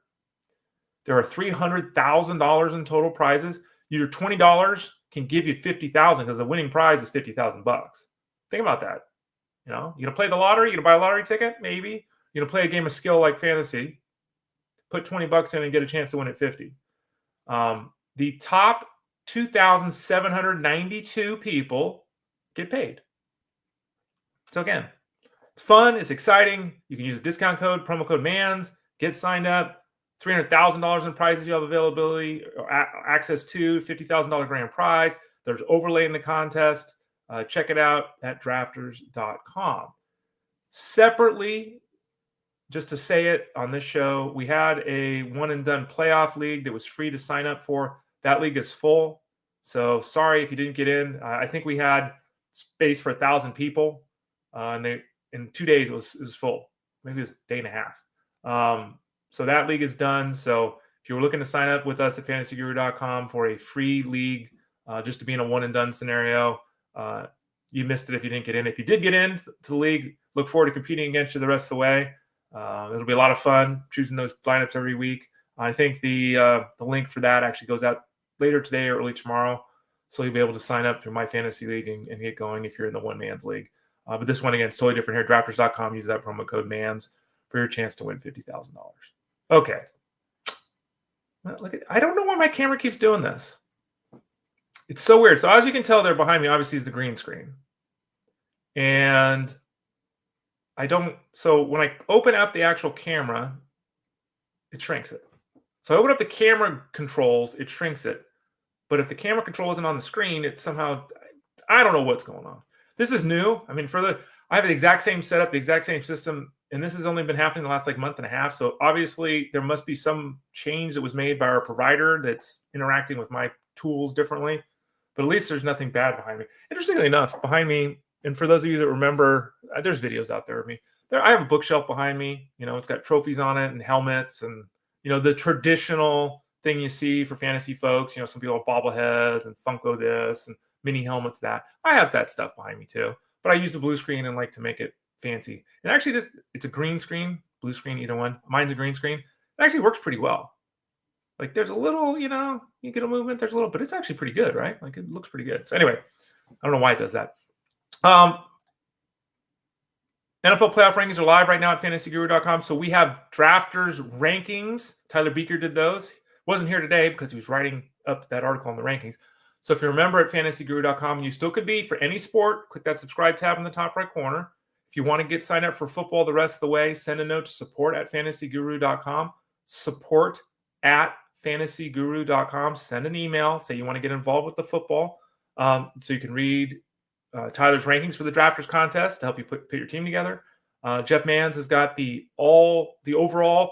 There are $300,000 in total prizes. Your $20 can give you $50,000 because the winning prize is $50,000. Think about that. You know, you're going to play the lottery? You're going to buy a lottery ticket? Maybe. You're going to play a game of skill like fantasy. Put $20 in and get a chance to win at 50. The top 2,792 people get paid. So again, it's fun. It's exciting. You can use a discount code, promo code MANS. Get signed up. $300,000 in prizes you have availability, or access to $50,000 grand prize. There's overlay in the contest. Check it out at drafters.com. Separately, just to say it on this show, we had a one-and-done playoff league that was free to sign up for. That league is full. So sorry if you didn't get in. I think we had space for 1,000 people. And in 2 days, it was full. Maybe it was a day and a half. So that league is done. So if you were looking to sign up with us at fantasyguru.com for a free league, just to be in a one-and-done scenario, you missed it if you didn't get in. If you did get in to the league, look forward to competing against you the rest of the way. It'll be a lot of fun choosing those lineups every week. I think the link for that actually goes out later today or early tomorrow. So you'll be able to sign up through my fantasy league and get going if you're in the one-man's league. But this one, again, is totally different here. Drafters.com. Use that promo code MANS for your chance to win $50,000. Okay. Well, I don't know why my camera keeps doing this. It's so weird. So as you can tell there behind me, obviously, is the green screen. And so when I open up the actual camera, it shrinks it. So I open up the camera controls, it shrinks it. But if the camera control isn't on the screen, it somehow, I don't know what's going on. This is new. I mean, I have the exact same setup, the exact same system, and this has only been happening the last month and a half. So obviously there must be some change that was made by our provider that's interacting with my tools differently. But at least there's nothing bad behind me. Interestingly enough, behind me, and for those of you that remember, there's videos out there of me. I have a bookshelf behind me. It's got trophies on it and helmets and, the traditional thing you see for fantasy folks. Some people have bobbleheads and Funko this and mini helmets that. I have that stuff behind me too. But I use the blue screen and like to make it fancy. And actually, it's a green screen, blue screen, either one. Mine's a green screen. It actually works pretty well. Like there's a little, you get a movement, there's a little, but it's actually pretty good, right? Like it looks pretty good. So anyway, I don't know why it does that. NFL playoff rankings are live right now at fantasyguru.com. So we have drafters rankings. Tyler Beaker did those. Wasn't here today because he was writing up that article on the rankings. So if you remember at fantasyguru.com, you still could be for any sport. Click that subscribe tab in the top right corner. If you want to get signed up for football the rest of the way, send a note to support at fantasyguru.com. Support at fantasyguru.com. Send an email. Say you want to get involved with the football. So you can read Tyler's rankings for the drafters contest to help you put your team together. Jeff Mans has got the overall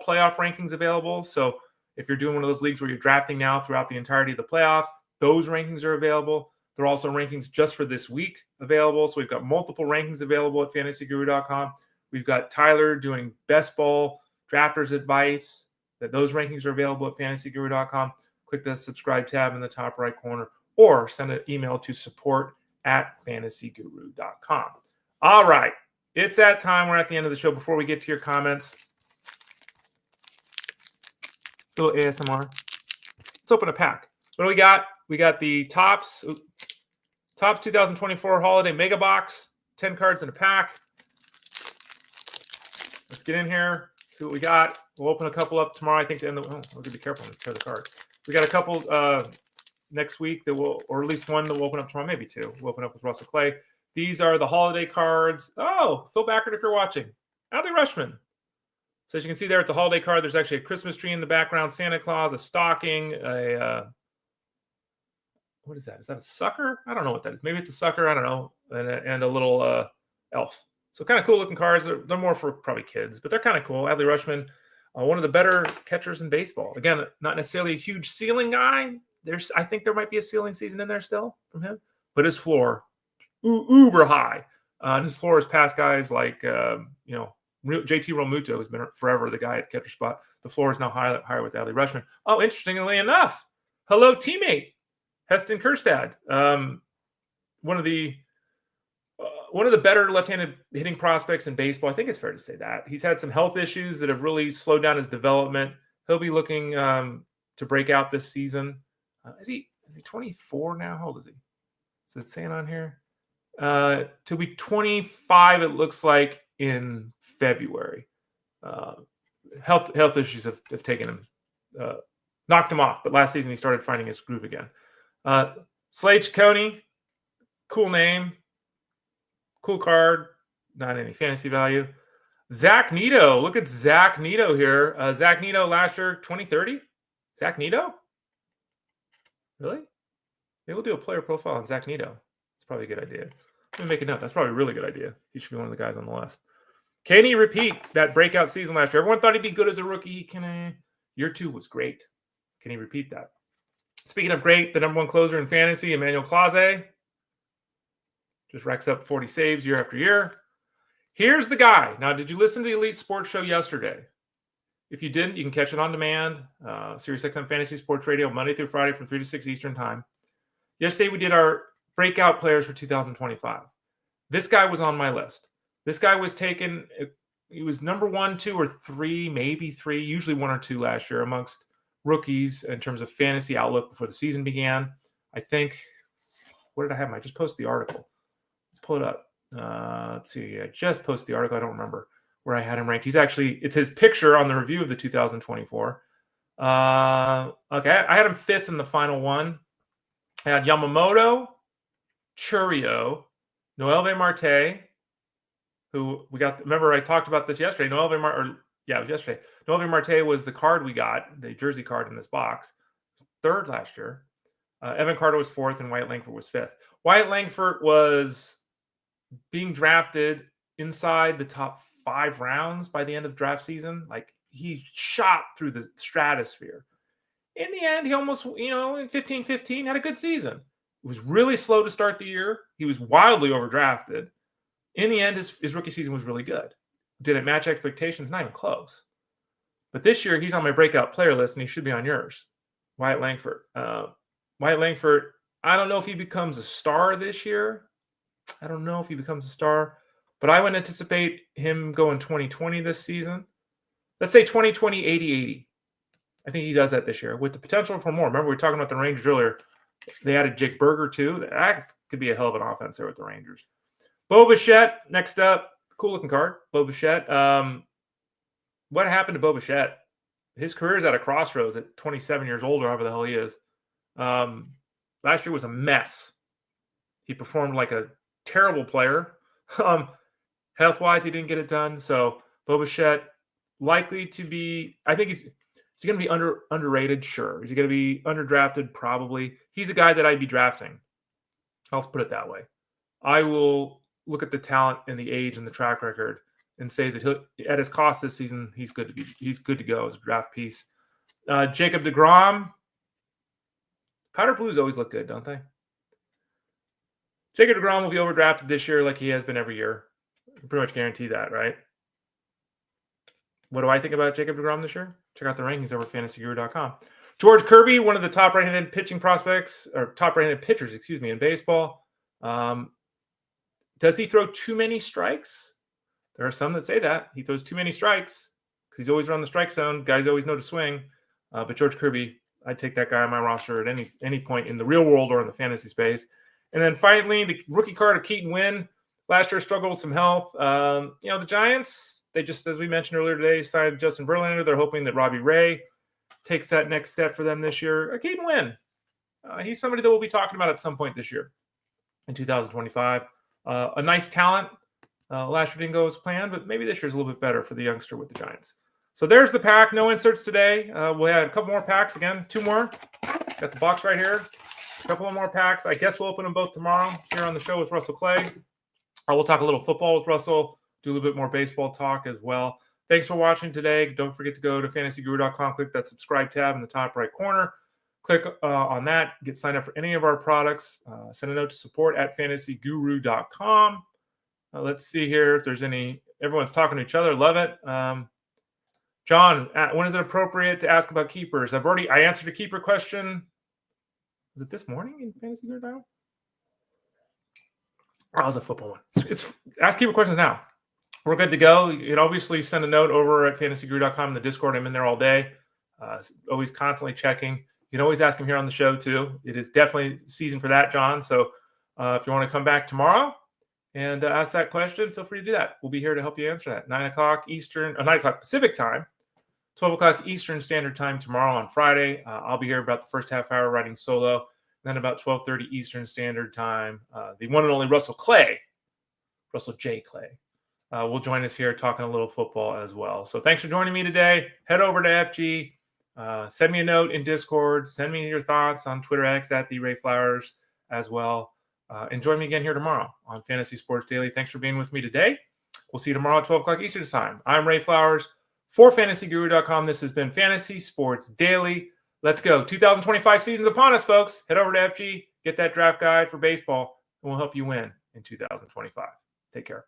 playoff rankings available. So if you're doing one of those leagues where you're drafting now throughout the entirety of the playoffs, those rankings are available. There are also rankings just for this week available. So we've got multiple rankings available at fantasyguru.com. We've got Tyler doing best ball drafters advice. Those rankings are available at fantasyguru.com. Click the subscribe tab in the top right corner or send an email to support at fantasyguru.com. All right. It's that time. We're at the end of the show. Before we get to your comments, a little ASMR. Let's open a pack. What do we got? We got the Topps 2024 Holiday Mega Box, 10 cards in a pack. Let's get in here, see what we got. We'll open a couple up tomorrow. I think to end the. Oh, we'll be careful and tear the card. We got a couple next week that will, or at least one that we'll open up tomorrow, maybe two. We'll open up with Russell Clay. These are the holiday cards. Oh, Phil Backert, if you're watching. Adley Rutschman. So as you can see there, it's a holiday card. There's actually a Christmas tree in the background, Santa Claus, a stocking, what is that? Is that a sucker? I don't know what that is. Maybe it's a sucker. I don't know. And a little elf. So kind of cool looking cards. They're more for probably kids, but they're kind of cool. Adley Rutschman, one of the better catchers in baseball. Again, not necessarily a huge ceiling guy. I think there might be a ceiling season in there still from him, but his floor, uber high. And his floor is past guys like, JT Realmuto has been forever the guy at the catcher spot. The floor is now higher with Adley Rutschman. Oh, interestingly enough, hello teammate, Heston Kjerstad, one of the better left-handed hitting prospects in baseball. I think it's fair to say that. He's had some health issues that have really slowed down his development. He'll be looking to break out this season. Is he 24 now? How old is he? Is it saying on here? To be 25, it looks like, in February. Health issues have taken him, knocked him off. But last season, he started finding his groove again. Slade Ciccone, cool name, cool card, not any fantasy value. Zach Nito. Look at Zach Nito here. Zach Nito last year, 2030. Zach Nito? Really? Maybe we'll do a player profile on Zach Nito. That's probably a good idea. Let me make a note. That's probably a really good idea. He should be one of the guys on the list. Can he repeat that breakout season last year? Everyone thought he'd be good as a rookie. Year 2 was great. Can he repeat that? Speaking of great, the number 1 closer in fantasy, Emmanuel Clase, just racks up 40 saves year after year. Here's the guy. Now, did you listen to the Elite Sports Show yesterday? If you didn't, you can catch it on demand. Sirius XM Fantasy Sports Radio, Monday through Friday from 3 to 6 Eastern Time. Yesterday, we did our breakout players for 2025. This guy was on my list. This guy was taken, he was number 1, 2, or 3, maybe 3, usually 1 or 2 last year amongst rookies in terms of fantasy outlook before the season began. I think, what did I have? I just posted the article. Let's pull it up. Let's see. I just posted the article. I don't remember where I had him ranked. It's his picture on the review of the 2024. Okay. I had him 5th in the final one. I had Yamamoto, Churio, Noelvi Marte, who we got. Remember, I talked about this yesterday. It was yesterday. Noelvi Marte was the card we got, the jersey card in this box. 3rd last year. Evan Carter was 4th, and Wyatt Langford was 5th. Wyatt Langford was being drafted inside the top 5 rounds by the end of draft season. Like, he shot through the stratosphere. In the end, he almost, in 15-15, had a good season. It was really slow to start the year. He was wildly overdrafted. In the end, his rookie season was really good. Did it match expectations? Not even close. But this year, he's on my breakout player list, and he should be on yours. Wyatt Langford. Wyatt Langford, I don't know if he becomes a star this year. But I would anticipate him going 2020 this season. Let's say 2020, 80-80. I think he does that this year with the potential for more. Remember, we were talking about the Rangers earlier. They added Jake Berger, too. That could be a hell of an offense there with the Rangers. Bo Bichette, next up. Cool-looking card, Bo Bichette. What happened to Bo Bichette? His career is at a crossroads at 27 years old, or however the hell he is. Last year was a mess. He performed like a terrible player. Health-wise, he didn't get it done. So, Bo Bichette likely to be, I think is he going to be underrated? Sure. Is he going to be underdrafted? Probably. He's a guy that I'd be drafting. I'll put it that way. I will look at the talent and the age and the track record and say that at his cost this season, he's good to go as a draft piece. Jacob deGrom. Powder Blues always look good, don't they? Jacob deGrom will be overdrafted this year like he has been every year. I pretty much guarantee that, right? What do I think about Jacob deGrom this year? Check out the rankings over fantasyguru.com. George Kirby, one of the top right-handed pitching prospects, or top right-handed pitchers, in baseball. Does he throw too many strikes? There are some that say that. He throws too many strikes because he's always around the strike zone. Guys always know to swing. But George Kirby, I'd take that guy on my roster at any point in the real world or in the fantasy space. And then finally, the rookie card of Keaton Winn. Last year struggled with some health. The Giants, they just, as we mentioned earlier today, signed Justin Verlander. They're hoping that Robbie Ray takes that next step for them this year. Keaton Winn, he's somebody that we'll be talking about at some point this year in 2025. A nice talent. Last year didn't go as planned, but maybe this year's a little bit better for the youngster with the Giants. So there's the pack. No inserts today. We'll have a couple more packs again. 2 more. Got the box right here. A couple of more packs. I guess we'll open them both tomorrow here on the show with Russell Clay. We'll talk a little football with Russell, do a little bit more baseball talk as well. Thanks for watching today. Don't forget to go to fantasyguru.com. Click that subscribe tab in the top right corner. Click on that. Get signed up for any of our products. Send a note to support@fantasyguru.com. Let's see here if there's any. Everyone's talking to each other. Love it. John, when is it appropriate to ask about keepers? I answered a keeper question. Was it this morning in Fantasy Guru now? Oh, it was a football one. It's ask keeper questions now. We're good to go. You can obviously send a note over at fantasyguru.com in the Discord. I'm in there all day. Always constantly checking. You can always ask him here on the show too. It is definitely season for that, John. So if you want to come back tomorrow and ask that question, feel free to do that. We'll be here to help you answer that. 9 o'clock Eastern, 9 o'clock Pacific time, 12 o'clock Eastern Standard Time tomorrow on Friday. I'll be here about the first half hour writing solo. Then about 12:30 Eastern Standard Time, the one and only Russell J. Clay, will join us here talking a little football as well. So thanks for joining me today. Head over to FG. Send me a note in Discord. Send me your thoughts on Twitter X at @TheRayFlowers as well. And join me again here tomorrow on Fantasy Sports Daily. Thanks for being with me today. We'll see you tomorrow at 12 o'clock Eastern Time. I'm Ray Flowers for FantasyGuru.com. This has been Fantasy Sports Daily. Let's go. 2025 season's upon us, folks. Head over to FG. Get that draft guide for baseball, and we'll help you win in 2025. Take care.